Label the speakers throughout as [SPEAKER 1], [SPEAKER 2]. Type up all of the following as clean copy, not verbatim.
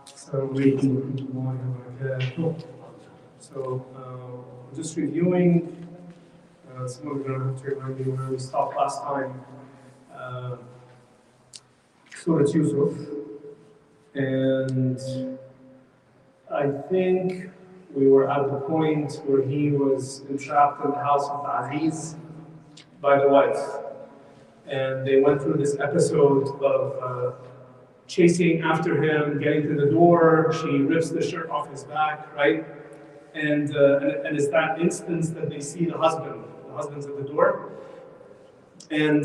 [SPEAKER 1] Assalamu alaikum wa rahmatullahi wa barakatuh. So, just reviewing, some of you are going to have to remind me where we stopped last time. Story of Yusuf, and I think we were at the point where he was entrapped in the house of Aziz by the wife. And they went through this episode of chasing after him, getting to the door. She rips the shirt off his back, right? And it's that instance that they see the husband's at the door. And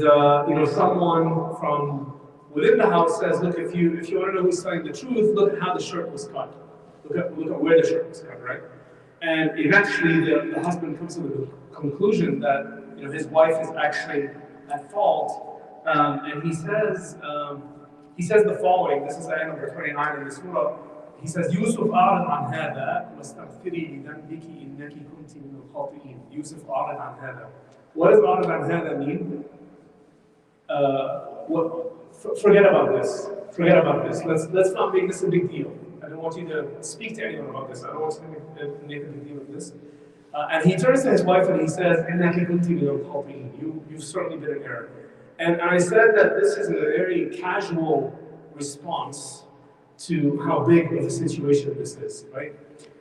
[SPEAKER 1] someone from within the house says, look, if you want to know who's telling the truth, look at how the shirt was cut. Look at where the shirt was cut, right? And eventually the husband comes to the conclusion that his wife is actually at fault, and he says the following. This is ayah number 29 in the surah. He says, Yusuf a'rid an hada wastaghfiri li dhanbiki innaki kunti min al-khati'in. Yusuf a'rid an hada. What does a'rid an hada mean? Forget about this. Forget about this. Let's not make this a big deal. I don't want you to speak to anyone about this. I don't want you to make a big deal of this. And he turns to his wife and he says, you've certainly been in error. And I said that this is a very casual response to how big of a situation this is, right?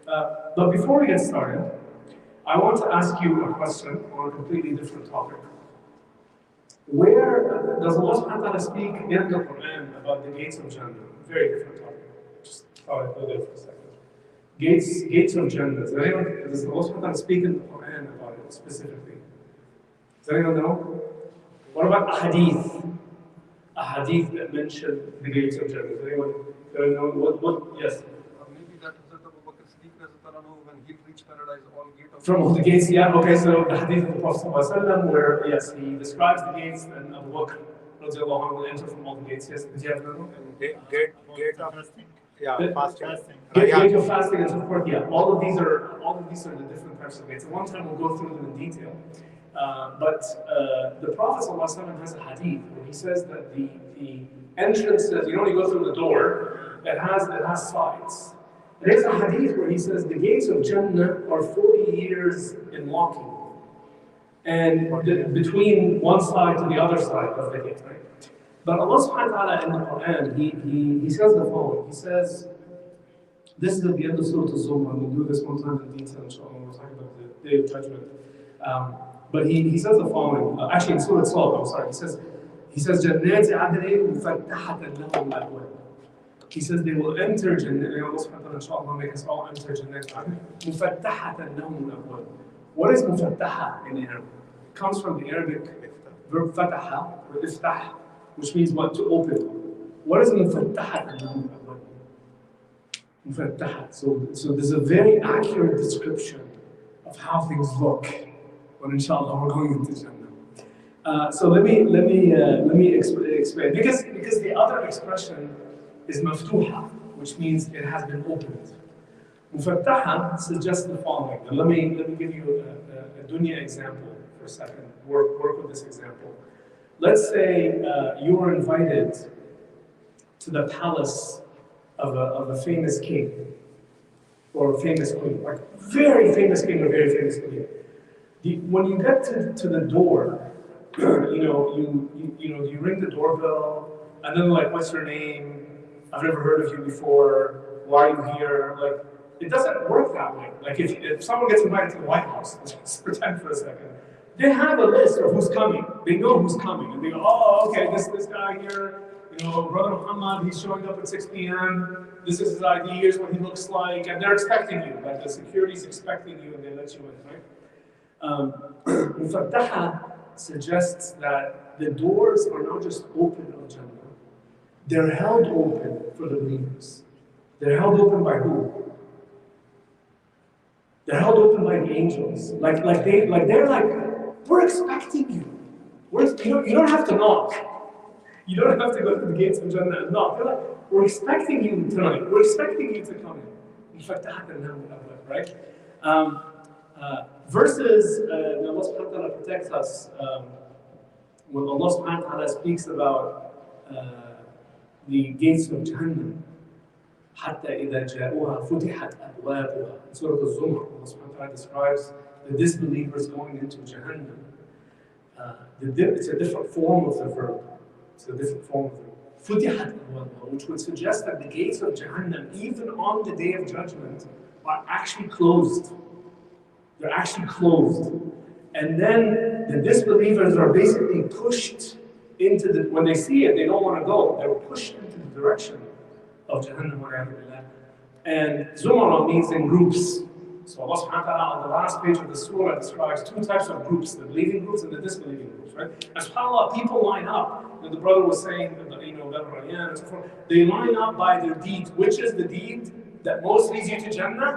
[SPEAKER 1] But before we get started, I want to ask you a question on a completely different topic. Where does Allah subhanahu wa ta'ala speak in the Quran about the gates of Jannah? Very different topic. Just thought I'd go there for a second. Gates of Jannah. Does Allah subhanahu wa ta'ala speak in the Quran about it specifically? Does anyone know? What about a hadith? A hadith that mentioned the gates of Jannah. Does anyone know what? Yes?
[SPEAKER 2] Maybe that Hazrat Abu Bakr Siddiq, when he reached paradise, all gates of
[SPEAKER 1] from all the gates, yeah. Okay, so the hadith of the Prophet ﷺ, where yes, he describes the gates, and Abu Bakr will enter from all the gates. Yes, did you have another one?
[SPEAKER 3] Gate of fasting. Yeah, fasting.
[SPEAKER 1] Gate of fasting and so forth. Yeah, all of these are the different types of gates. At one time we'll go through them in detail. But the Prophet ﷺ has a hadith where he says that the entrances, when you go through the door, it has sides. There's a hadith where he says the gates of Jannah are 40 years in walking. And between one side to the other side of the gate, right? But Allah subhanahu wa ta'ala in the Quran, he says the following. He says, this is at the end of Surah Al-Zumar, and we'll do this one time in detail, inshallah, we'll talk about the Day of Judgment. But he says the following, actually in Surah Al-Zumar, I'm sorry, he says, جَنَّاتِ عَدْنٍ مُفَتَّحَةً لَهُمُ الْأَبْوَابُ. He says they will enter Jannah, and Allah subhanahu wa ta'ala, inshallah, make us all enter Jannah. مُفَتَّحَةً لَهُمُ الْأَبْوَابُ. What is مُفَتَّحَة in Arabic? It comes from the Arabic verb fataha, or iftah, which means what? To open. What is مُفَتَّحَةً لَهُمُ الْأَبْوَابُ? مُفَتَّحَة. So there's a very accurate description of how things look when inshallah we're going into Jannah. So let me explain, because the other expression is maftuha, which means it has been opened. Mufattaha suggests the following. And let me give you a dunya example for a second. Work with this example. Let's say you were invited to the palace of a famous king or a famous queen, like very famous king or very famous queen. When you get to the door, you ring the doorbell, and then like, what's your name? I've never heard of you before. Why are you here? Like, it doesn't work that way. Like, if someone gets invited to the White House, let's pretend for a second, they have a list of who's coming. They know who's coming, and they go, oh, okay, this guy here, Brother Muhammad, he's showing up at 6 p.m. This is his ID. Here's what he looks like, and they're expecting you. Like, the security's expecting you, and they let you in, right? Mufattaha suggests that the doors are not just open of Jannah. They're held open for the believers. They're held open by who? They're held open by the angels. They're like, we're expecting you. You don't have to knock. You don't have to go to the gates of Jannah and knock. They're like, we're expecting you tonight. We're expecting you to come in. In fact, right? Verses when Allah subhanahu wa ta'ala protects us, when Allah subhanahu wa ta'ala speaks about the gates of Jahannam, حتى إذا جاءوها فتحت أبوابها. In Surah Al-Zumar, Allah subhanahu wa ta'ala describes the disbelievers going into Jahannam. It's a different form of the verb. It's a different form of the verb. فتحت أبوابها, which would suggest that the gates of Jahannam, even on the day of judgment, are actually closed. They're actually closed. And then the disbelievers are basically pushed into the, when they see it, they don't want to go. They're pushed into the direction of Jahannam. And Zumara means in groups. So Allah subhanahu wa ta'ala on the last page of the surah describes two types of groups, the believing groups and the disbelieving groups, right? And subhanAllah, people line up. And the brother was saying, Rayyan and so forth, they line up by their deeds. Which is the deed that most leads you to Jannah?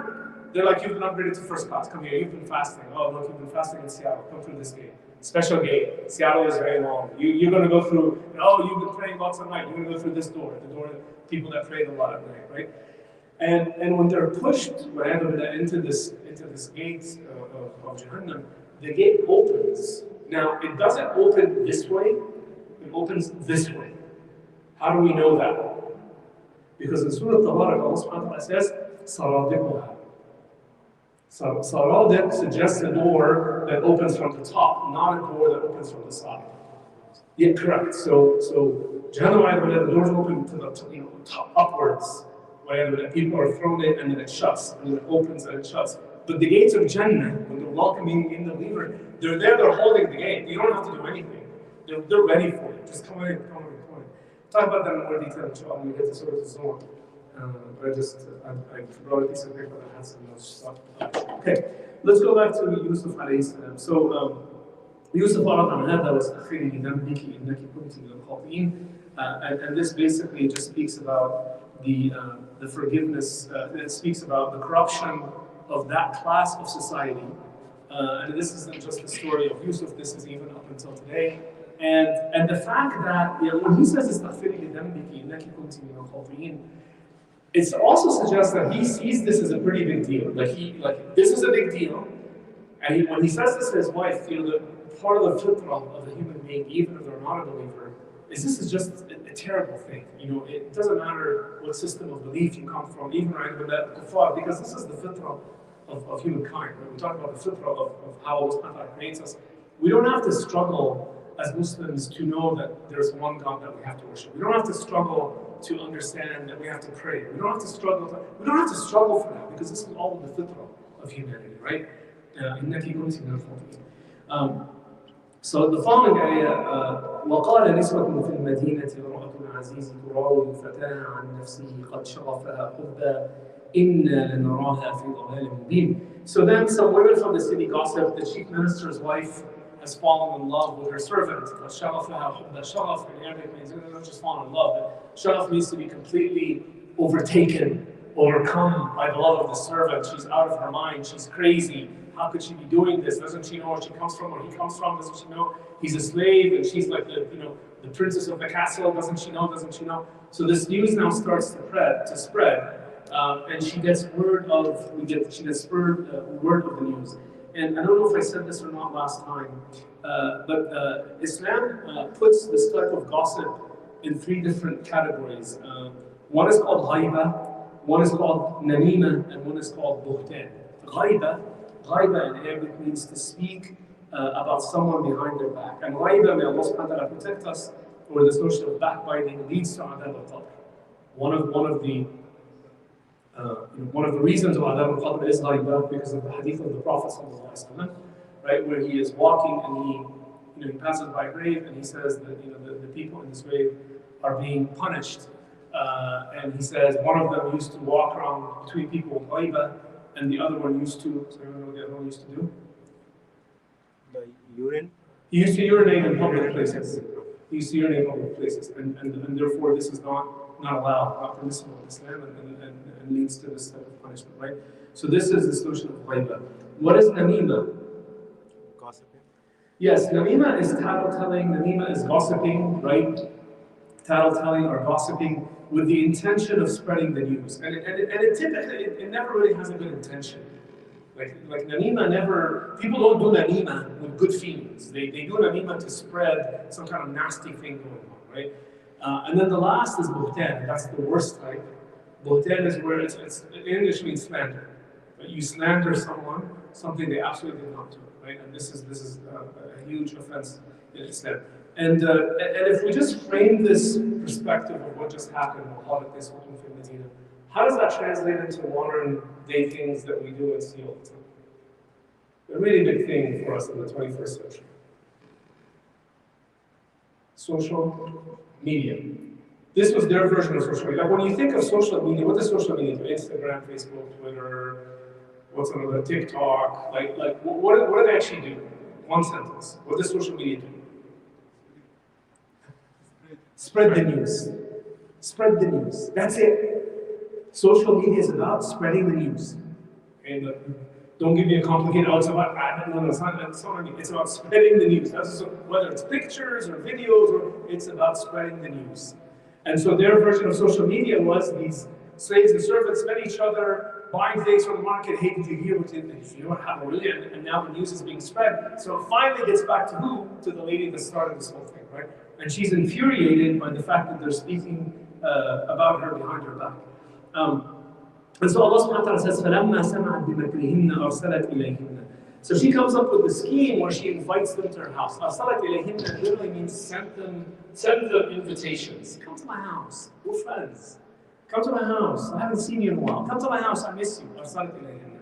[SPEAKER 1] They're like, you've been upgraded to first class. Come here, you've been fasting. Oh, look, you've been fasting in Seattle. Come through this gate. Special gate. Seattle is very long. You're going to go through, oh, you've been praying lots of night. You're going to go through this door, the door of people that prayed a lot at night, right? And when they're pushed into this gate of Jahannam, the gate opens. Now, it doesn't open this way, it opens this way. How do we know that? Because in Surah Tabarak, Allah subhanahu wa ta'ala says, Saradiquha. Saradiq suggests a door that opens from the top, not a door that opens from the side. Yeah, correct. So Jahannam, the doors open to the top, upwards. People are thrown in and then it shuts, and then it opens and it shuts. But the gates of Jannah, when they're welcoming in the believer, they're there, they're holding the gate. You don't have to do anything. They're ready for it. Just come in. Talk about that in more detail, inshallah, when we get to Surah Al-Zumar. I brought a piece of paper that has some notes stuff. Okay, let's go back to Yusuf alayhi salam. So, Yusuf هذا واستغفري لذنبك إنك كنت من الخاطئين. And this basically just speaks about the forgiveness, it speaks about the corruption of that class of society. And this isn't just the story of Yusuf, this is even up until today. And the fact that when he says it also suggests that he sees this as a pretty big deal. Like this is a big deal. And when he says this to his wife, the part of the fitrah of the human being, even if they're not a believer, is this is just a terrible thing. It doesn't matter what system of belief you come from, even right with that kuffar, because this is the fitrah of humankind. Right? We talk about the fitrah of how Allah creates us. We don't have to struggle as Muslims to know that there's one God that we have to worship. We don't have to struggle to understand that we have to pray. We don't have to struggle for that, because this is all the fitrah of humanity, right? So the following ayah, وَقَالَ نِسْوَةٌ فِي الْمَدِينَةِ امْرَأَةُ الْعَزِيزِ تُرَاوِدُ فَتَاهَا عَنْ نَفْسِهِ قَدْ شَغَفَهَا حُبًّا إِنَّا لَنَرَاهَا فِي ضَلَالٍ مُبِينٍ. So then some women from the city gossip, the chief minister's wife has fallen in love with her servant. Shagaf in Arabic means not just fallen in love, but shagaf means to be completely overtaken, overcome by the love of the servant. She's out of her mind, she's crazy. How could she be doing this? Doesn't she know where she comes from, where he comes from? Doesn't she know he's a slave and she's like the princess of the castle? Doesn't she know? So this news now starts to spread. And she gets word of the news. And I don't know if I said this or not last time, but Islam puts this type of gossip in three different categories. One is called ghaiba, one is called namima, and one is called buhtan. Ghaiba in Arabic means to speak about someone behind their back. And ghaiba, may Allah subhanahu wa ta'ala protect us, or this notion of backbiting leads to adab al-qabr. One of the reasons why adab al-qabr is ghaiba, because of the hadith of the Prophet ﷺ, right, where he is walking and he passes by a grave and he says that the people in this grave are being punished. And he says one of them used to walk around between people with ghaiba, and the other one used to, so you know what the other one used to do?
[SPEAKER 3] The urine?
[SPEAKER 1] He used to urinate in public places. And therefore this is not allowed, not permissible in Islam, and leads to this type of punishment, right? So this is the solution of ghaiba. What is namima?
[SPEAKER 3] Gossiping? Yes,
[SPEAKER 1] namima is tattletale, namima is gossiping, right? Tattletelling or gossiping with the intention of spreading the news. And it typically never really has a good intention. Like namima people don't do namima with good feelings. They do namima to spread some kind of nasty thing going on, right? And then the last is buhtan, that's the worst type. Buhtan is where in English means slander. Right? You slander someone, something they absolutely did not do, right? And this is a huge offense in Islam. And if we just frame this perspective of what just happened, how does that translate into modern day things that we do and see all the time? A really big thing for us in the 21st century. Social media. This was their version of social media. Like when you think of social media, what does social media do? Instagram, Facebook, Twitter, what's another, TikTok? What do they actually do? One sentence. What does social media do? Spread the news. Spread the news. That's it. Social media is about spreading the news. And don't give me a complicated, it's about, no, it's not what I mean. It's about spreading the news. Whether it's pictures or videos, it's about spreading the news. And so their version of social media was these slaves and servants met each other, buying things from the market. Hey, did you hear what you know what happened really? And now the news is being spread. So it finally gets back to who? To the lady that started this whole thing, right? And she's infuriated by the fact that they're speaking about her behind her back. And so Allah subhanahu wa ta'ala says, فَلَمَّا سَمَعَتْ بِمَكْرِهِنَّ أَرْسَلَتْ إِلَيْهِنَّ. So she comes up with the scheme where she invites them to her house. أَرْسَلَتْ إِلَيْهِنَّ literally means send them invitations. Come to my house. We're friends. Come to my house. I haven't seen you in a while. Come to my house. I miss you. أَرْسَلَتْ إِلَيْهِنَّ.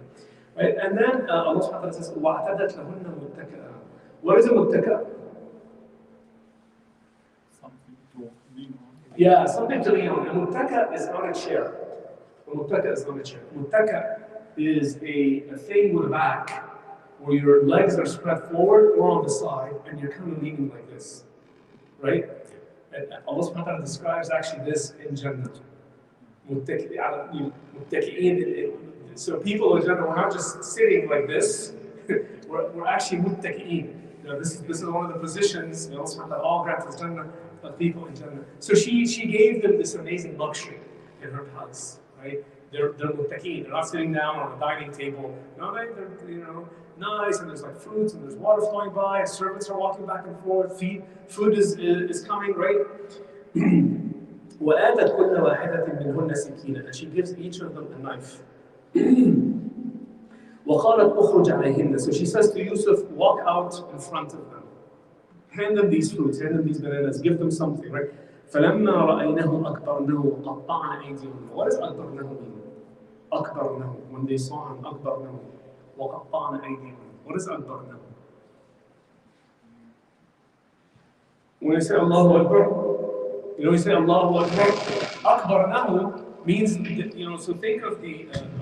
[SPEAKER 1] Right? And then Allah subhanahu wa ta'ala says, وَاعْتَدَتْ لَهُنَّ مُتَّكَأً. What is a muttaka?
[SPEAKER 4] Something to lean on.
[SPEAKER 1] Yeah, something to lean on. A muttaka is not a chair. A muttaka is not a chair. Muttaka is a thing with a back where your legs are spread forward or on the side and you're kind of leaning like this. Right? And Allah subhanahu wa ta'ala describes actually this in Jannah. So people in Jannah, we're not just sitting like this, we're actually muttaki'een. This is one of the positions, Allah subhanahu wa ta'ala all grants Jannah of people in Jannah. So she gave them this amazing luxury in her palace. Right? They're muttaqeen. They're not sitting down on a dining table. No, they're nice, and there's like fruits and there's water flowing by, and servants are walking back and forth. Food is coming, right? وآتت كل واحدة منهن سكينا, and she gives each of them a knife. وقالت أخرج عليهن. So she says to Yusuf, walk out in front of them. Hand them these fruits, hand them these bananas, give them something, right? فلما رأيناه أكبرناه وقطعن أيديهن. What does أكبرناه mean? أكبرناه. When they saw him, أكبرناه وقطعن أيديهن. What does أكبرناه? When you say Allahu Akbar, you say Allahu Akbar. أكبرناه means, so think of of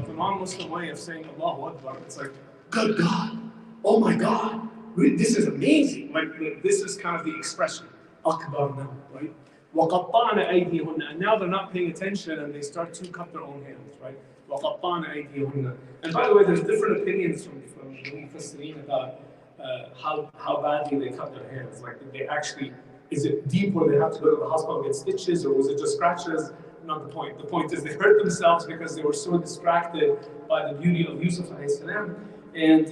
[SPEAKER 1] a non-Muslim way of saying Allahu Akbar. It's like, good God, oh my God, this is amazing. Like this is kind of the expression. أكبرناه, right? وَقَطَّعْنَ أَيْدِيهُنَّ. And now they're not paying attention and they start to cut their own hands, right? وَقَطَّعْنَ أَيْدِيهُنَّ. And by the way, there's different opinions from the Mufassirin about how badly they cut their hands. Like, did they actually, is it deep where they have to go to the hospital and get stitches, or was it just scratches? Not the point. The point is they hurt themselves because they were so distracted by the beauty of Yusuf a.s. And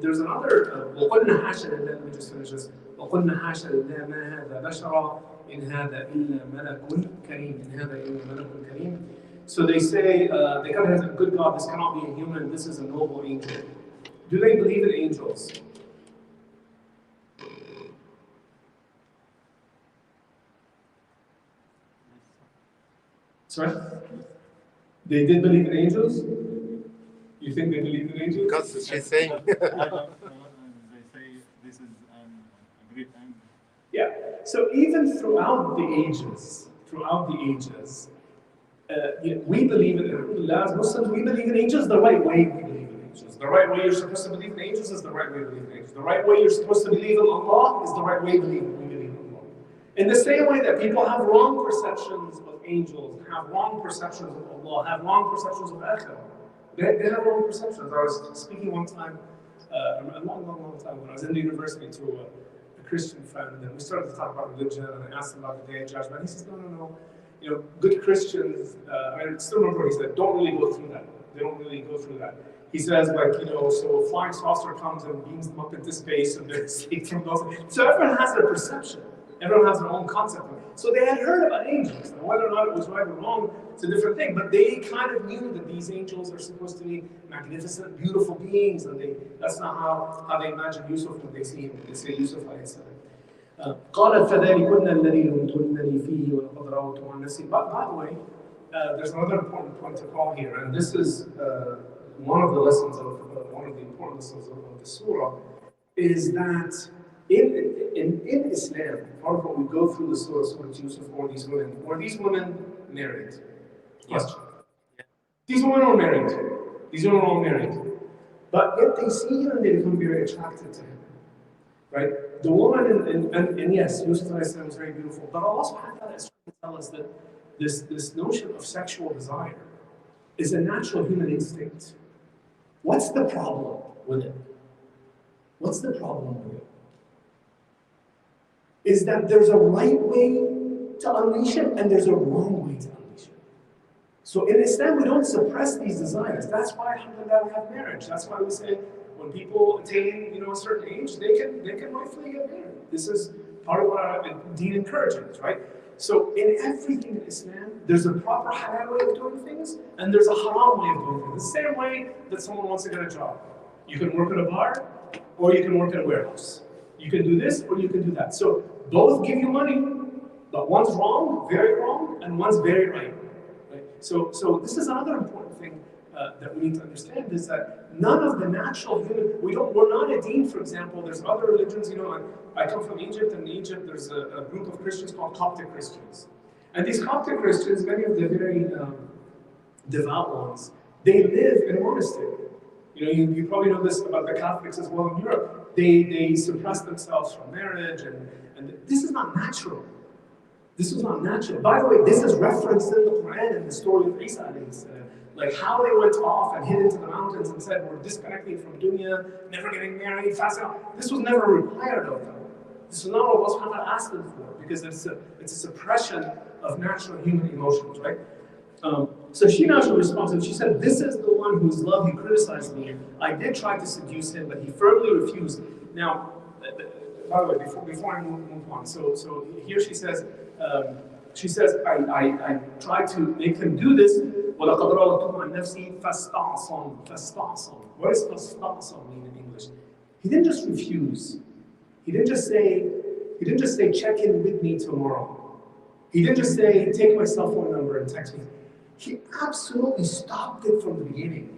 [SPEAKER 1] there's another. وَقُلْنَا حَاشَ لِلَّهِ. Let me just finish this. وَقُلْنَا حَاشَ لِلَّهِ مَا هَذَا بَشَرًا إِنْ هَذَا إِلَّا مَلَكٌ كَرِيمٌ. إِنْ هَذَا إِلَّا مَلَكٌ كَرِيمٌ. So they say, they come and say, good God, this cannot be a human. This is a noble angel. Do they believe in angels? Sorry? They did believe in angels? You think they believe in angels?
[SPEAKER 3] Because she's saying.
[SPEAKER 4] I don't know, they say this is a great angel.
[SPEAKER 1] Yeah. So even throughout the ages, we believe in, alhamdulillah, as Muslims, we believe in angels the right way we believe in angels. The right way you're supposed to believe in angels is the right way to believe in angels. The right way you're supposed to believe in Allah is the right way we believe in Allah. In the same way that people have wrong perceptions of angels, have wrong perceptions of Allah, have wrong perceptions of Akhirah. They have wrong perceptions. I was speaking one time, a long time, when I was in the university to a Christian friend, and we started to talk about religion, and I asked him about the Day of Judgment. He says, no. Good Christians, I still remember what he said, don't really go through that. They don't really go through that. He says, so a flying saucer comes and beams them up into space, and they're safe from those. So everyone has their perception. Everyone has their own concept. So they had heard about angels. Now, whether or not it was right or wrong, it's a different thing. But they kind of knew that these angels are supposed to be magnificent, beautiful beings, and that's not how they imagine Yusuf when they see him. They say Yusuf AS. قالت فذلكن الذي لمتنني فيه ولقد راودته عن نفسي. By the way, there's another important point to call here, and this is one of the lessons of one of the important lessons of the surah, is that in Islam, part of what we go through the surah Yusuf, or these women, were these women married? Yes. These women are married. These women are all married. But yet they see him and they become very attracted to him. Right? The woman, and yes, Yusuf was very beautiful, but Allah subhanahu wa ta'ala is trying to tell us that this notion of sexual desire is a natural human instinct. What's the problem with it? What's the problem with it? Is that there's a right way to unleash it and there's a wrong way to unleash it. So in Islam, we don't suppress these desires. That's why, alhamdulillah, we have marriage. That's why we say when people attain, a certain age, they can rightfully get married. This is part of what our deen encourages, right? So in everything in Islam, there's a proper halal way of doing things, and there's a haram way of doing things. The same way that someone wants to get a job. You can work at a bar, or you can work at a warehouse. You can do this, or you can do that. So both give you money, but one's wrong, very wrong, and one's very right. So this is another important thing that we need to understand, is that none of the natural human, we're not a deen, for example. There's other religions, I come from Egypt, and in Egypt there's a group of Christians called Coptic Christians. And these Coptic Christians, many of the very devout ones, they live in a monastery. You probably know this about the Catholics as well in Europe. They suppress themselves from marriage, and this is not natural. This is not natural. By the way, this is referenced in the Quran in the story of Isa AS. Like how they went off and hid into the mountains and said, we're disconnecting from dunya, never getting married, fasting. This was never required of them. This is not what Allah subhanahu wa ta'ala asked them for, because it's a suppression of natural human emotions, right? So she naturally responds, and she said, this is the one whose love he criticized me. I did try to seduce him, but he firmly refused. Now, by the way, before I move on, so here she says, I tried to make him do this. وَلَقَدْ رَاوَدتُّهُ عَنْ نَفْسِي فَاسْتَعْصَمْ. What does فَاسْتَعْصَمْ mean in English? He didn't just refuse. He didn't just say, check in with me tomorrow. He didn't just say, take my cell phone number and text me. He absolutely stopped it from the beginning.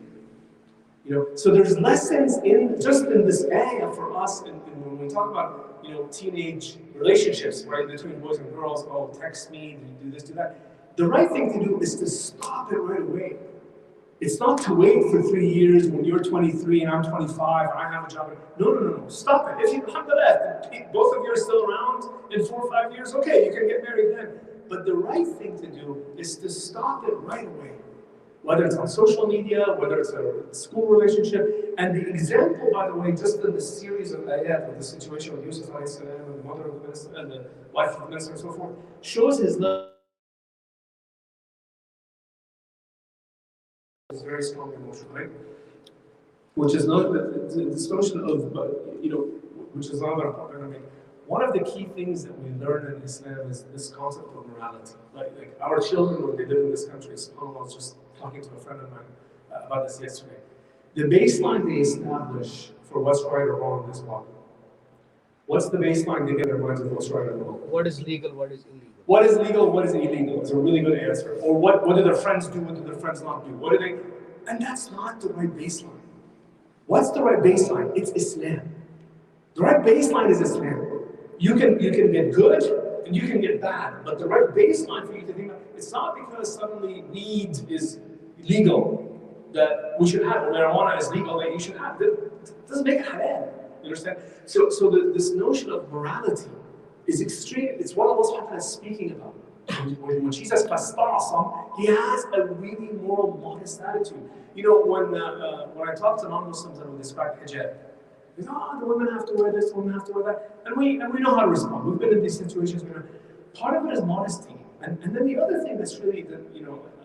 [SPEAKER 1] So there's lessons in this area for us, and when we talk about teenage relationships, right, between boys and girls. Oh, text me, do this, do that. The right thing to do is to stop it right away. It's not to wait for 3 years when you're 23 and I'm 25 and I have a job. No. Stop it. If you, alhamdulillah, both of you are still around in 4 or 5 years, okay, you can get married then. But the right thing to do is to stop it right away. Whether it's on social media, whether it's a school relationship. And the example, by the way, just in the series of ayat of the situation with Yusuf AS and the mother of the minister and the wife of the minister and so forth, shows his love. It's very strong emotion, right? Which is not this notion of, which is another important. I mean, one of the key things that we learn in Islam is this concept of morality. Like our children, when they live in this country, subhanAllah, I was just talking to a friend of mine about this yesterday. The baseline they establish for what's right or wrong is what? What's the baseline they get in their minds of what's right or wrong?
[SPEAKER 5] What is legal, what is illegal?
[SPEAKER 1] What is legal, what is illegal? It's a really good answer. Or what do their friends do, what do their friends not do? What do they? And that's not the right baseline. What's the right baseline? It's Islam. The right baseline is Islam. You can get good and you can get bad, but the right baseline for you to think about, it's not because suddenly weed is legal that we should have, or marijuana is legal that you should have. It doesn't make it halal. You understand? So this notion of morality is extreme. It's what Allah subhanahu wa ta'ala is speaking about. When she says fastasam, he has a really moral, modest attitude. When I talk to non-Muslims and we describe hijab, they say, the women have to wear this, the women have to wear that, and we know how to respond. We've been in these situations. Part of it is modesty, and then the other thing that's really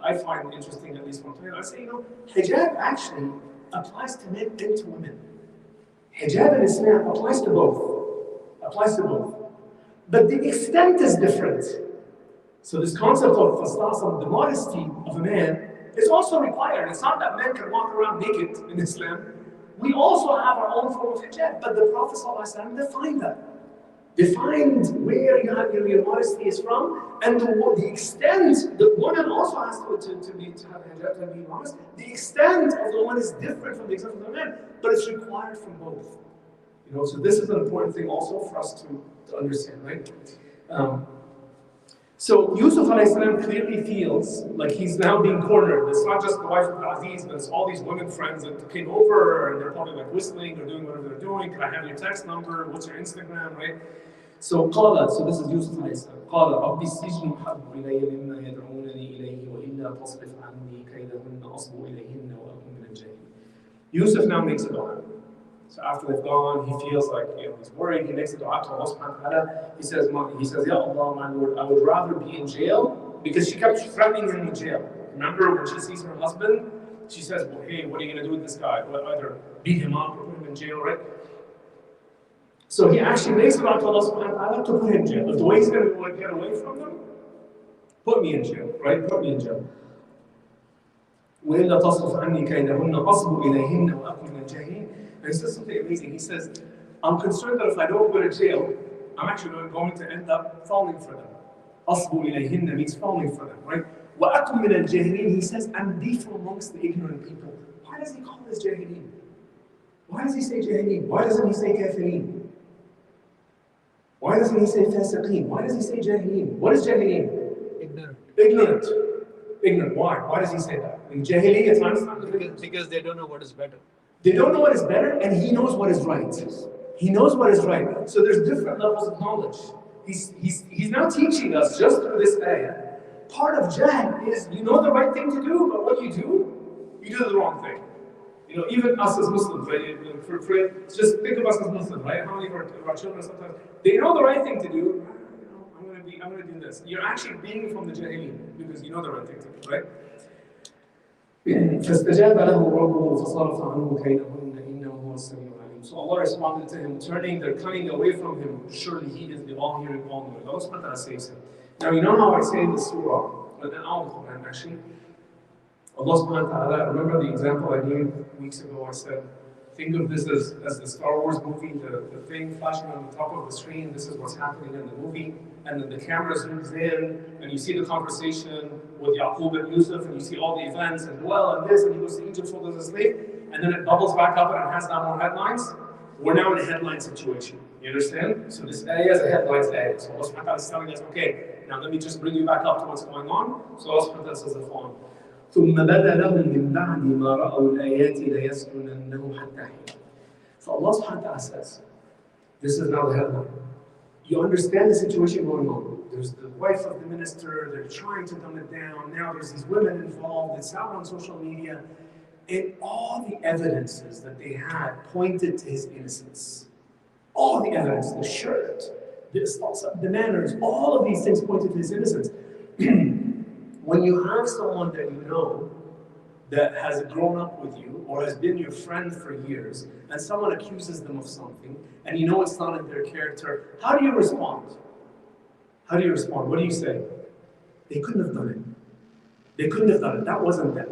[SPEAKER 1] I find interesting, at least one time, I say hijab actually applies to men and to women. Hijab in Islam applies to both. But the extent is different. So this concept of fastasam, the modesty of a man, is also required. It's not that men can walk around naked in Islam. We also have our own form of hijab, but the Prophet ﷺ defined that. Defined where your modesty is from, and the extent. The woman also has to have hijab and be modest. The extent of the woman is different from the extent of the man, but it's required from both. So this is an important thing also for us to understand, right? So Yusuf ﷺ clearly feels like he's now being cornered. It's not just the wife of Aziz, but it's all these women friends that came over and they're probably like whistling or doing whatever they're doing. Can I have your text number? What's your Instagram, right? So this is Yusuf ﷺ. قال رب السجن أحب إلي مما يدعونني إليه وإلا تصرف عني كيدهن أصب إليهن وأكن من الجاهلين. Yusuf now makes a dua. So after they've gone, he feels like he's worried. He makes a dua to Allah subhanahu wa ta'ala. He says, Ya Allah, my Lord, I would rather be in jail, because she kept threatening him in jail. Remember when she sees her husband, she says, well, hey, what are you going to do with this guy? Well, either beat him up or put him in jail, right? So he actually makes a dua to Allah subhanahu wa ta'ala to put him in jail. If the way he's going to get away from them, put me in jail, right? Put me in jail. وَإِلَّا تَصْرِفْ عَنِّي كَيْدَهُنَّ أَصْبُ إِلَيْهِنَّ وَأَكُنْ مِنَ الْجَاهِلِينَ. And he says something amazing. He says, I'm concerned that if I don't go to jail, I'm actually going to end up falling for them. أَصْبُ إِلَيْهِنَّ means falling for them, right? وَأَكُنْ مِنَ الْجَاهِلِينَ. He says, and be from amongst the ignorant people. Why does he call this jahilin? Why does he say jahilin? Why doesn't he say kafirin? Why doesn't he say fasiqeen? Why does he say jahilin? What is jahilin? Ignorant. Ignorant. Why? Why does he say that? In jahiliyyah times,
[SPEAKER 2] because they don't know what is better.
[SPEAKER 1] They don't know what is better, and he knows what is right. He knows what is right. So there's different levels of knowledge. He's now teaching us just through this ayah. Part of jahl is you know the right thing to do, but what you do the wrong thing. Even us as Muslims, right? Just think of us as Muslims, right? How many of our children sometimes they know the right thing to do. I'm going to do this. You're actually being from the jahilin because you know the right thing to do, right? فاستجاب له ربه فصرف عنه كيدهن إنه هو السميع العليم. So Allah responded to him, turning their cunning away from him. Surely He is the all-hearing, all-knowing. Allah subhanahu wa ta'ala saves him. Now you know how I say in the surah, but in all the Quran actually, Allah subhanahu wa ta'ala, remember the example I gave weeks ago, I said, think of this as the Star Wars movie, the thing flashing on the top of the screen, this is what's happening in the movie, and then the camera zooms in, and you see the conversation with Yaqub and Yusuf, and you see all the events, and well, and this, and he goes to Egypt sold as a slave, and then it bubbles back up and it has now more headlines. We're now in a headline situation. You understand? So this ayah is a headlines ayah. So Allah subhanahu wa ta'ala is telling us, okay, now let me just bring you back up to what's going on. So Allah subhanahu wa ta'ala says the following. ثم بدا لهم من بعد ما رأوا الآيات ليسجننه حتى حين. So Allah subhanahu wa ta'ala says, this is now the headline. You understand the situation going on. There's the wife of the minister, they're trying to dumb it down. Now there's these women involved, it's out on social media. And all the evidences that they had pointed to his innocence. All the evidence, the shirt, the manners, all of these things pointed to his innocence. When you have someone that you know that has grown up with you or has been your friend for years, and someone accuses them of something, and you know it's not in their character, how do you respond? How do you respond? What do you say? They couldn't have done it. They couldn't have done it. That wasn't them.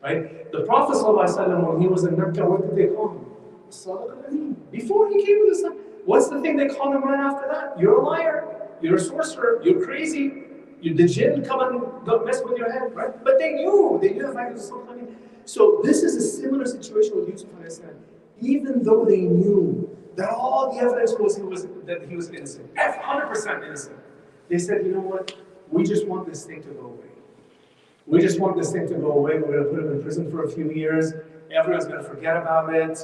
[SPEAKER 1] Right? The Prophet ﷺ, when he was in Mecca, what did they call him? Before he came to Islam, what's the thing they called him right after that? You're a liar. You're a sorcerer. You're crazy. The jinn come and mess with your head, right? But they knew the fact was something. So this is a similar situation with Yusuf a.s. Even though they knew that all the evidence was that he was innocent, 100% innocent, they said, you know what? We just want this thing to go away. We just want this thing to go away. We're going to put him in prison for a few years. Everyone's going to forget about it.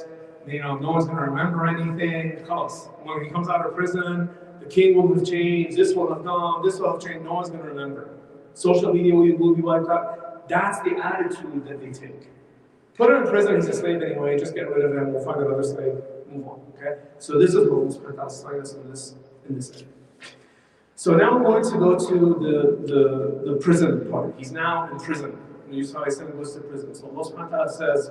[SPEAKER 1] No one's going to remember anything. When he comes out of prison, the king will have changed, this will have gone, this will have changed, no one's going to remember. Social media will be wiped out. That's the attitude that they take. Put him in prison, he's a slave anyway, just get rid of him, we'll find another slave, move on, okay? So this is what Allah is telling us in this area. So now we're going to go to the prison part. He's now in prison. You saw I said he goes to prison. So Allah subhanahu wa ta'ala says,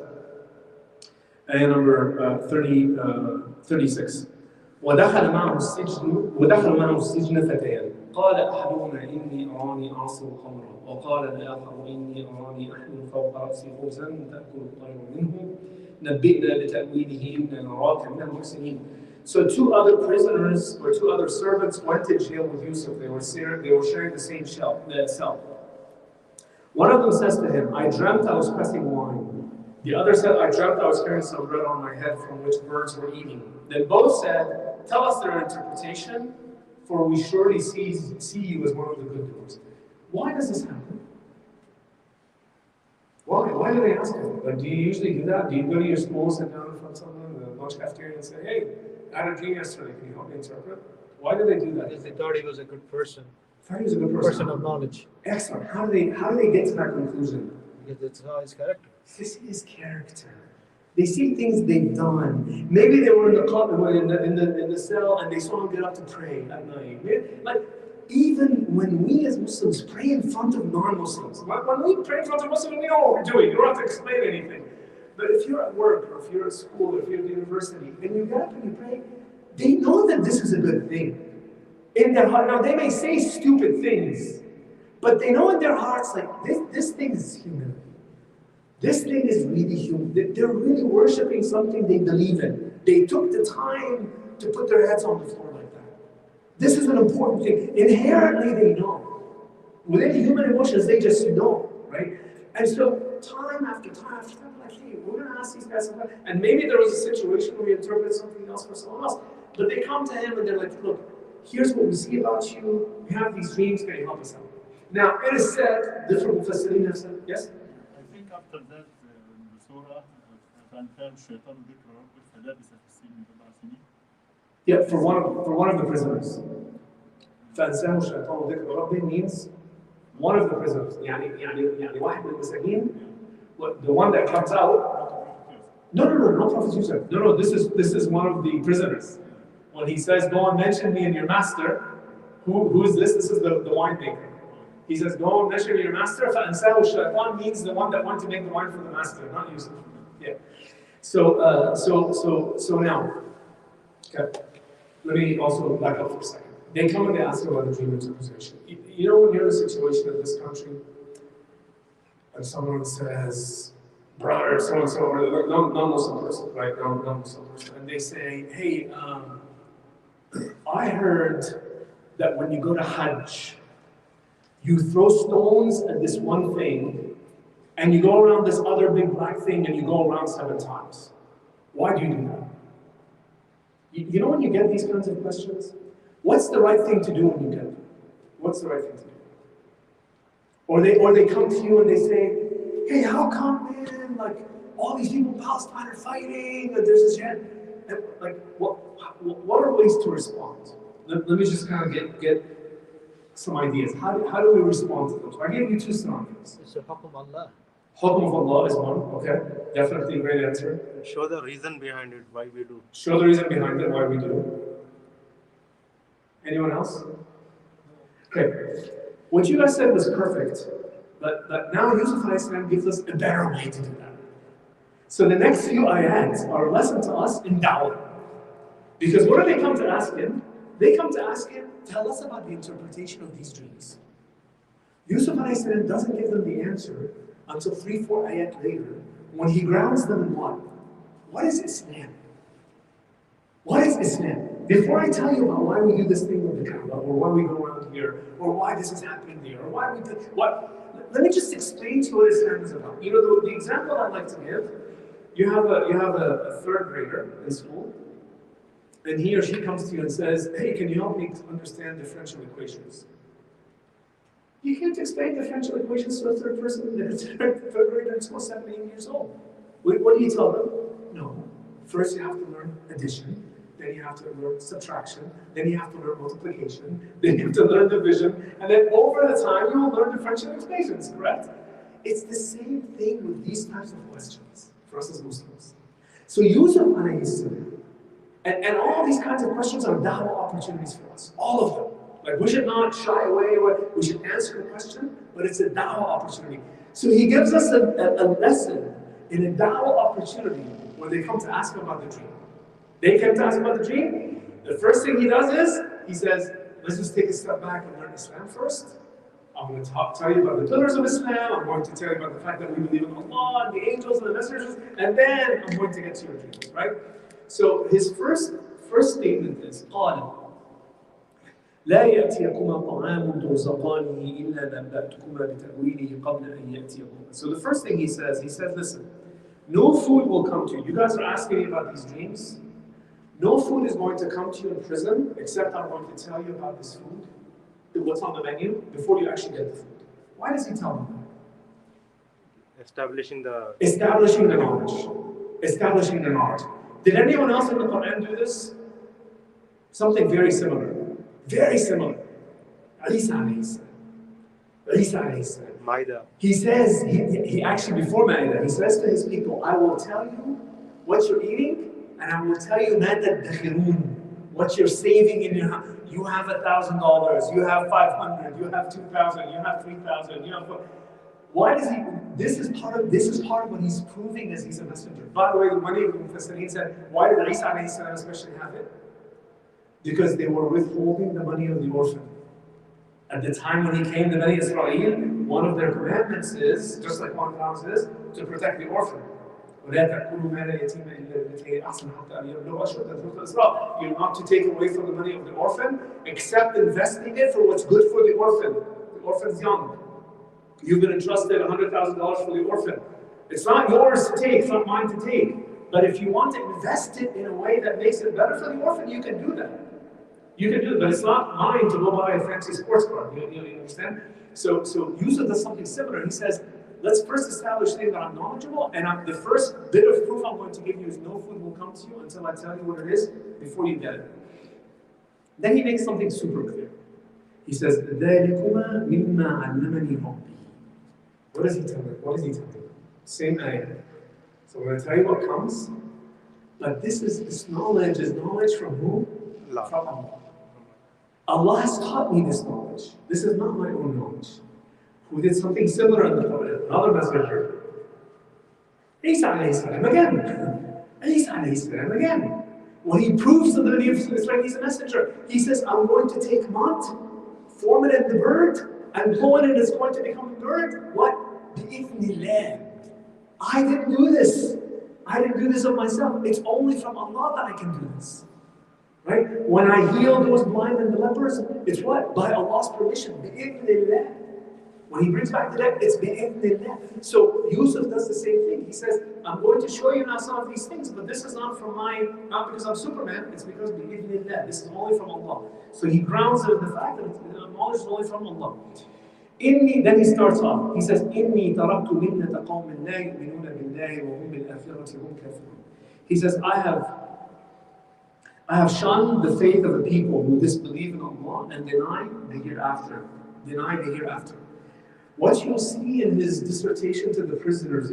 [SPEAKER 1] ayah number 36. ودخل معه السجن فتيان. قال أحدهما إني أراني أعصر خمرا وقال الآخر إني أراني أحمل فوق رأسي خبزا تأكل الطير منه نبئنا بتأويله إنا نراك من المحسنين. So two other prisoners or two other servants went to jail with Yusuf. They were sharing the same cell. One of them says to him, I dreamt I was pressing wine. The other said, I dreamt I was carrying some bread on my head from which birds were eating. Then both said, tell us their interpretation, for we surely see you as one of the good doers. Why does this happen? Why do they ask him? Like, do you usually do that? Do you go to your school, sit down in front of someone in the lunch cafeteria and say, hey, I had a dream yesterday, can you help me interpret? Why do they do that?
[SPEAKER 3] Because they thought he was a good person.
[SPEAKER 1] Thought he was a good person.
[SPEAKER 3] Person of knowledge.
[SPEAKER 1] Excellent. How do they get to that conclusion?
[SPEAKER 3] Because that's how his character.
[SPEAKER 1] This is his character. They see things they've done. Maybe they were in the club, in the cell, and they saw him get up to pray at night. Like, even when we as Muslims pray in front of non-Muslims, when we pray in front of Muslims, we know what we're doing. You don't have to explain anything. But if you're at work, or if you're at school, or if you're at university, and you get up and you pray, they know that this is a good thing. In their heart, now they may say stupid things, but they know in their hearts, like, this thing is human. This thing is really human. They're really worshiping something they believe in. They took the time to put their heads on the floor like that. This is an important thing. Inherently, they know. Within human emotions, they just know, right? And so, time after time after time, like, hey, we're going to ask these guys something. And maybe there was a situation where we interpreted something else for someone else. But they come to him and they're like, look, here's what we see about you. We have these dreams. Can you help us out? Now, it is said, different Mufassirin have said, yes?
[SPEAKER 4] I think after that, the surah, فأنفاه الشيطان ذكر ربه فلبث في السجن بضع سنين.
[SPEAKER 1] Yeah, for one of the prisoners. فأنساه الشيطان ذكر ربه means one of the prisoners. يعني واحد من المساجين, the one that comes out. No, not Prophet Yusuf. No, this is one of the prisoners. When he says, go and mention me and your master, who is this? This is the winemaker. He says, go and mention your master. فَأَنْسَاهُ الشَّيْطَانِ means the one that went to make the wine for the master, not Yusuf. Yeah. So now, okay, let me also back up for a second. They come and they ask about the dream interpretation. You know, when you're in a situation in this country, and someone says, brother, so-and-so, or non-Muslim person, right? Non-Muslim person, and they say, hey, I heard that when you go to Hajj, you throw stones at this one thing, and you go around this other big black thing, and you go around 7 times. Why do you do that? You know when you get these kinds of questions? What's the right thing to do when you get them? What's the right thing to do? Or they come to you and they say, hey, how come, man, like, all these people in Palestine are fighting, and there's this jihad? Like, what are ways to respond? Let me just kind of get some ideas. How do we respond to those? I gave you 2 scenarios.
[SPEAKER 3] It's a hukum Allah.
[SPEAKER 1] Hukum of Allah is one, okay? Definitely a great answer.
[SPEAKER 3] Show the reason behind it, why we do.
[SPEAKER 1] Show the reason behind it, why we do. Anyone else? Okay. What you guys said was perfect, but now Yusuf a.s. gives us a better way to do that. So the next few ayats are a lesson to us in da'wah. Because what do they come to ask him? They come to ask him, tell us about the interpretation of these dreams. Yusuf a.s. doesn't give them the answer until 3-4 ayat later, when he grounds them in what? What is Islam? What is Islam? Before I tell you about why we do this thing with the Kaaba, or why we go around here, or why this is happening there, or why we do let me just explain to you what Islam is about. You know, the example I'd like to give, you have a 3rd grader in school, and he or she comes to you and says, hey, can you help me understand differential equations? You can't explain differential equations to a third grader in school, 7, 8 years old. What do you tell them? No. First you have to learn addition, then you have to learn subtraction, then you have to learn multiplication, then you have to learn division, and then over the time you will learn differential equations, correct? It's the same thing with these types of questions for us as Muslims. So Yusuf a.s. and all these kinds of questions are da'wah opportunities for us, all of them. Like, we should not shy away, we should answer the question, but it's a da'wah opportunity. So he gives us a lesson in a da'wah opportunity when they come to ask him about the dream. They came to ask him about the dream. The first thing he does is, he says, let's just take a step back and learn Islam first. I'm going to tell you about the pillars of Islam. I'm going to tell you about the fact that we believe in Allah and the angels and the messengers, and then I'm going to get to your dreams, right? So his first statement is قال لا يأتيكما طعام ترزقانه إلا نبأتكما بتأويله قبل أن يأتيكما. So the first thing he says, listen, no food will come to you. You guys are asking me about these dreams. No food is going to come to you in prison except I'm going to tell you about this food, what's on the menu, before you actually get the food. Why does he tell them that?
[SPEAKER 3] Establishing the
[SPEAKER 1] knowledge. Establishing the knowledge. Did anyone else in the Quran do this? Something very similar. Very similar. Isa alayhi salam.
[SPEAKER 3] Maida.
[SPEAKER 1] He says, he actually before Maida, he says to his people, I will tell you what you're eating, and I will tell you what you're saving in your house. You have $1,000, you have 500, you have 2,000, you have 3,000, you have. Why does he? This is part of what he's proving as he's a messenger. By the way, the money of the Mufassirin said, why did Isa alayhi salam especially have it? Because they were withholding the money of the orphan. At the time when he came to Bani Israel, one of their commandments is, just like one promise is, to protect the orphan. You're not to take away from the money of the orphan, except investing it for what's good for the orphan. The orphan's young. You've been entrusted $100,000 for the orphan. It's not yours to take, it's not mine to take. But if you want to invest it in a way that makes it better for the orphan, you can do that. You can do it, but it's not mine to go buy a fancy sports car. You understand? So Yusuf does something similar. He says, let's first establish things that I'm knowledgeable, and the first bit of proof I'm going to give you is no food will come to you until I tell you what it is before you get it. Then he makes something super clear. He says, ذَلِكُمَا مِمَّا عَلَّمَنِي رَبِّي. What does he tell me? What does he tell me? Same ayah. So I'm going to tell you what comes, but this knowledge is knowledge from who?
[SPEAKER 3] Allah.
[SPEAKER 1] From Allah. Allah has taught me this knowledge. This is not my own knowledge. Who did something similar in the Quran? Another messenger. Isa alayhi salam again. Isa alayhi salam again. When he proves to the Nabi of Islam he's a messenger, he says, I'm going to take mud, form it in the bird, and blow it and it's going to become a bird. What? Bi-idhnillah. I didn't do this. I didn't do this of myself. It's only from Allah that I can do this. Right? When I heal those blind and the lepers, it's what? By Allah's permission. Bi-idhnillah. When he brings back the dead, it's bi-idhnillah. So Yusuf does the same thing. He says, I'm going to show you now some of these things, but this is not not because I'm Superman, it's because bi-idhnillah. This is only from Allah. So he grounds it in the fact that knowledge is only from Allah. Then he starts off. He says, إِنِّي تَرَكْتُ مِلَّةَ قَوْمٍ لَا يُؤْمِنُونَ بِاللَّهِ وَهُمْ بِالْآخِرَةِ هُمْ كَافِرُونَ. He says, I have shunned the faith of a people who disbelieve in Allah and deny the hereafter. What you'll see in his dissertation to the prisoners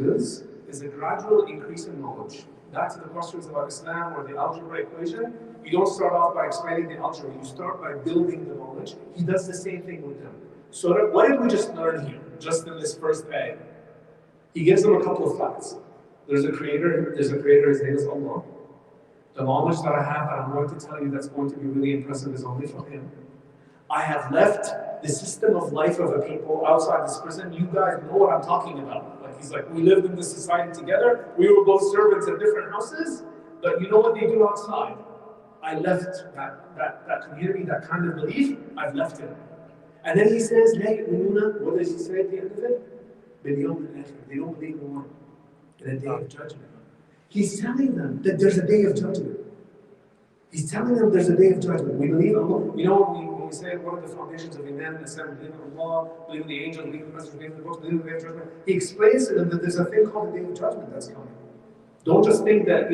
[SPEAKER 1] is a gradual increase in knowledge. Back to the questions about Islam or the algebra equation, you don't start off by explaining the algebra, you start by building the knowledge. He does the same thing with them. So what did we just learn here, just in this first ayah? He gives them a couple of facts. There's a creator, his name is Allah. The knowledge that I have that I'm going to tell you that's going to be really impressive is only from him. I have left the system of life of a people outside this prison. You guys know what I'm talking about. Like he's like, we lived in this society together. We were both servants at different houses, but you know what they do outside? I left that community, that kind of belief. I've left it. And then he says, what does he say at the end of it? They don't believe in one. In a day of judgment. He's telling them that there's a day of judgment. He's telling them there's a day of judgment. We believe in Allah. You know when we say one of the foundations of Iman and Islam, believe in Allah, believe in the angels, believe in the message, believe in the books, believe in the day of judgment. He explains to them that there's a thing called the day of judgment that's coming. Don't just think that,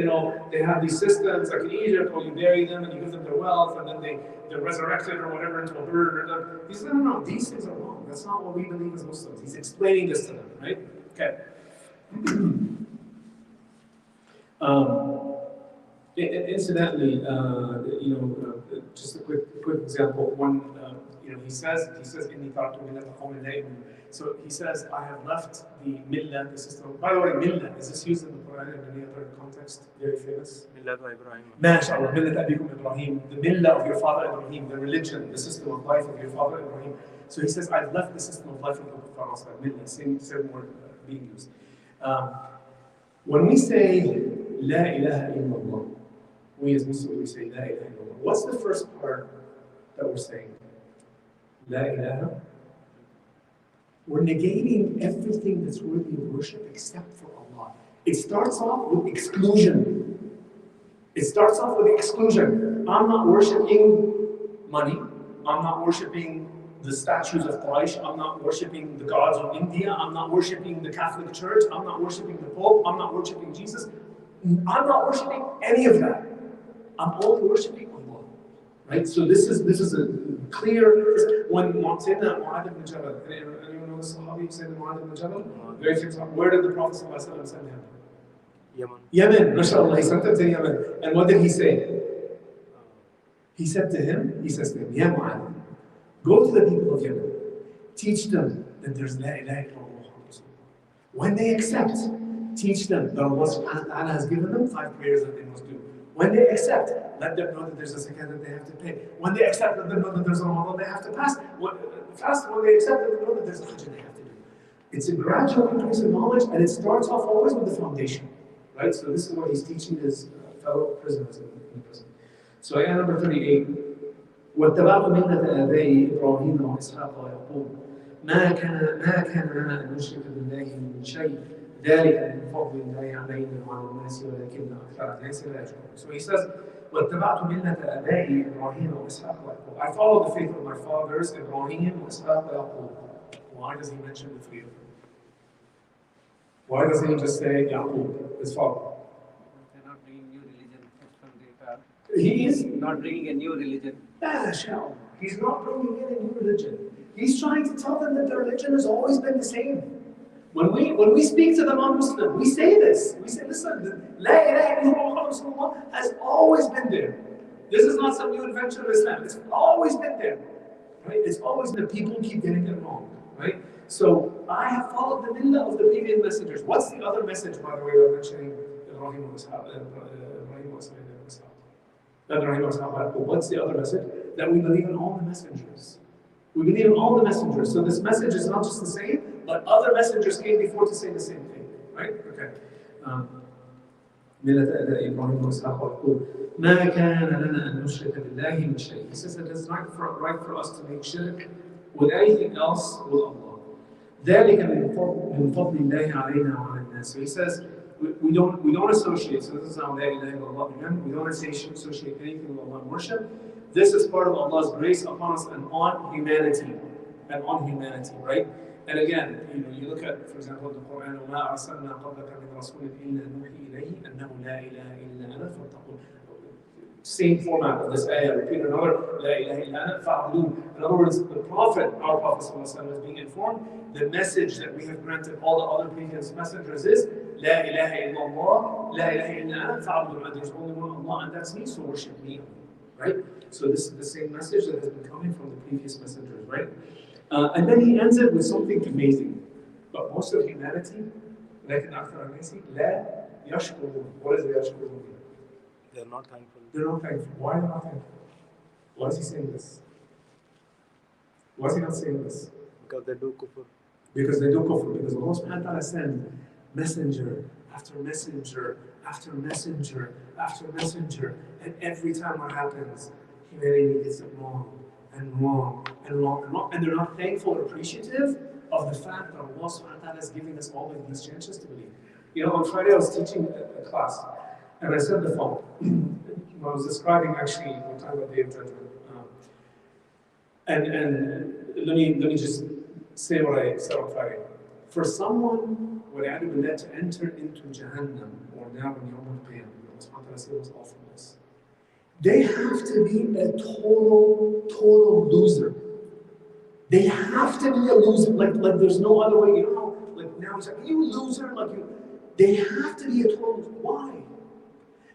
[SPEAKER 1] they have these systems like in Egypt where you bury them and you give them their wealth and then they're resurrected or whatever into a bird. He said, no, these things are wrong. That's not what we believe as Muslims. He's explaining this to them, right? Okay. Incidentally, just a quick example. When he says, "Inni taraktu millata qawmin la yu'minun." So he says, I have left the millah, the system. By the way, millah, is this used in the Quran in any other context? Very famous.
[SPEAKER 3] Millat Ibrahim.
[SPEAKER 1] MashaAllah, millat abikum Ibrahim, the millah of your father Ibrahim, the religion, the system of life of your father Ibrahim. So he says, I've left the system of life of the Prophet, millah, same word being used. When we say, La ilaha illallah, we as Muslims, we say, La ilaha illallah. What's the first part that we're saying? La ilaha. We're negating everything that's worthy of worship except for Allah. It starts off with exclusion. I'm not worshiping money. I'm not worshiping the statues of Quraysh. I'm not worshiping the gods of India. I'm not worshiping the Catholic Church. I'm not worshiping the Pope. I'm not worshiping Jesus. I'm not worshiping any of that. I'm only worshiping Allah. Right? So this is a clear. When Sayyidina Mu'adh ibn Jabal, anyone know the Sahabi Sayyidina Mu'adh ibn Jabal? Very famous. Where did the Prophet ﷺ send him? Yemen. MashaAllah, he sent him to Yemen. And what did he say? He says to him, Ya Mu'adh, go to the people of Yemen. Teach them that there's La ilaha illallah. When they accept, teach them that Allah subhanahu wa ta'ala has given them 5 prayers that they must do. When they accept, let them know that there's a zakat that they have to pay. When they accept, let them know that there's a Ramadan they have to pass. When they accept, let them know that there's a Hajj they have to do. It's a gradual increase in knowledge, and it starts off always with the foundation. Right? So this is what he's teaching his fellow prisoners in prison. So ayah number 38. واتبعت ملة آبائي إبراهيم وإسحاق ويعقوب ما كان لنا أن نشرك بالله من شيء ذلك من فضل الله علينا وعلى الناس ولكن أكثر الناس لا يشكرون. So he says واتبعت ملة آبائي إبراهيم وإسحاق ويعقوب. I follow the faith of my fathers Ibrahim, Ishaq, Yaqub. Why does he mention the 3 of them? Why doesn't he just say Yaqub, his father?
[SPEAKER 2] They're not bringing new religion from the past.
[SPEAKER 1] He is
[SPEAKER 2] Not bringing a new religion.
[SPEAKER 1] He's not bringing in a new religion. He's trying to tell them that their religion has always been the same. When we speak to the non-Muslim, we say this. We say, listen, La ilaha illallah has always been there. This is not some new invention of Islam. It's always been there. Right? It's always been. People keep getting it wrong. Right? So I have followed the millah of the previous messengers. What's the other message, by the way, of mentioning Ibrahim wa Ishaq? What's the other message? That we believe in all the messengers. We believe in all the messengers. So this message is not just the same, but other messengers came before to say the same thing. Right? Okay. ملة آباء إبراهيم وإسحاق ويعقوب ما كان لنا أن نشرك بالله من شيء. He says that it's not right for us to make shirk with anything else with Allah. ذلك من فضل الله علينا وعلى الناس. So he says we don't associate. So this is how La ilaha illallah. We don't associate anything with Allah in worship. This is part of Allah's grace upon us and on humanity. Right? And again, you look at, for example, the Quran, وَمَا أَرْسَلْنَا قَبْلَكَ مِنْ رَسُولٍ إِلَّا نُوحِي إِلَيْهِ أَنَّهُ لَا إِلَهَ إِلَّا أَنَا فَاتَّقُونِ. Same format of this ayah, repeat another, لَا إِلَهَ إِلَّا أَنَا فَاعْبُدُونِ. In other words, the Prophet, our Prophet ﷺ, is being informed, the message that we have granted all the other previous messengers is, لَا إِلَهَ إِلَّا اللَّهِ لَا إِلَهَ إِلَّا أَنَا فَاعْبُدُونِ. There's only one Allah, and that's me, so worship me. Right? So this is the same message that has been coming from the previous messengers, right? And then he ends it with something amazing. But most of humanity, لكن أكثر الناس لا يشكرون. What is the يشكرون?
[SPEAKER 3] They're not thankful.
[SPEAKER 1] They're not thankful. Why are they not thankful? Why is he saying this? Why is he not saying this?
[SPEAKER 3] Because they do kufr.
[SPEAKER 1] Because they do kufr. Because Allah subhanahu wa ta'ala sends messenger after messenger after messenger after messenger. And every time what happens, humanity gets it wrong. And wrong, and wrong, and wrong. And they're not thankful or appreciative of the fact that Allah subhanahu wa ta'ala is giving us all of these chances to believe. On Friday I was teaching a class, and I said the following. I was describing actually one time about Day of Judgment. And let me just say what I said on Friday. For someone to enter into Jahannam or Nar Yawm al-Qiyamah, Allah subhanahu wa ta'ala says all from this. They have to be a total loser. They have to be a loser. Like there's no other way. You know how, like now it's like, you loser, they have to be a total loser. Why?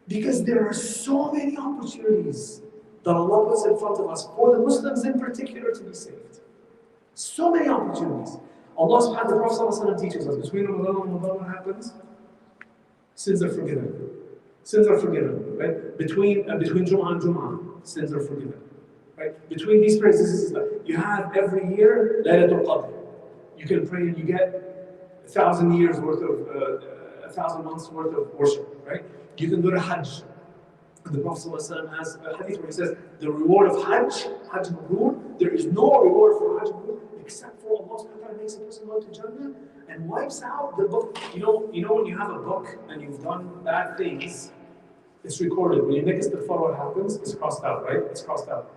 [SPEAKER 1] Because there are so many opportunities that Allah puts in front of us for the Muslims in particular to be saved. So many opportunities. Allah subhanahu wa ta'ala, the Prophet teaches us between Ramadan and Ramadan what happens? Sins are forgiven. Sins are forgiven, right? Between Jum'ah and Jum'ah, sins are forgiven. Right? Between these prayers, this is you have every year Laylatul Qadr. You can pray and you get 1,000 years worth of 1,000 months worth of worship, right? You can go to Hajj. The Prophet ﷺ has a hadith where he says, the reward of Hajj Mabrur, there is no reward for Hajj Mabrur except for Allah subhanahu wa ta'ala makes a person go to Jannah and wipes out the book. You know when you have a book and you've done bad things, it's recorded. When you make istighfar, what happens? It's crossed out, right? It's crossed out.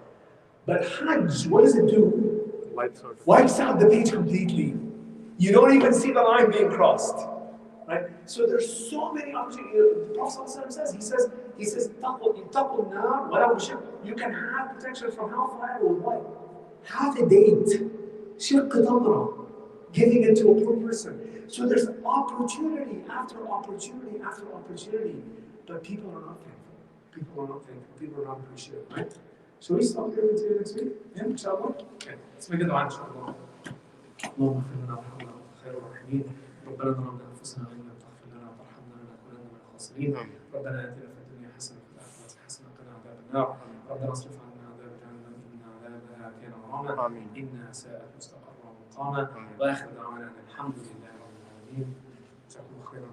[SPEAKER 1] But Hajj, what does it do? Wipes out the page completely. You don't even see the line being crossed. Right? So there's so many opportunities. The Prophet ﷺ says, "Taqul nar wala bishirk." You can have protection from hellfire with what? Half a date. Shirk tamra. Giving it to a poor person. So there's opportunity after opportunity after opportunity. But people are not thankful. People are not thankful. People are not appreciative. Right? Shall we stop here until next week? Yeah, inshallah? Okay. Let's make a dua, inshallah. اللهم اغفر لنا وارحمنا وانت خير الراحمين. ربنا ظلمنا انفسنا وان لم تغفر لنا وترحمنا لنكونن من الخاسرين. ربنا اتنا في الدنيا حسنه وفي الاخره حسنه وقنا عذاب النار. ربنا اصرف عنا عذاب جهنم ان عذابها كان غراما انها ساءت مستقرا ومقاما. واخر دعوانا الحمد لله رب العالمين. جزاكم الله خيرا.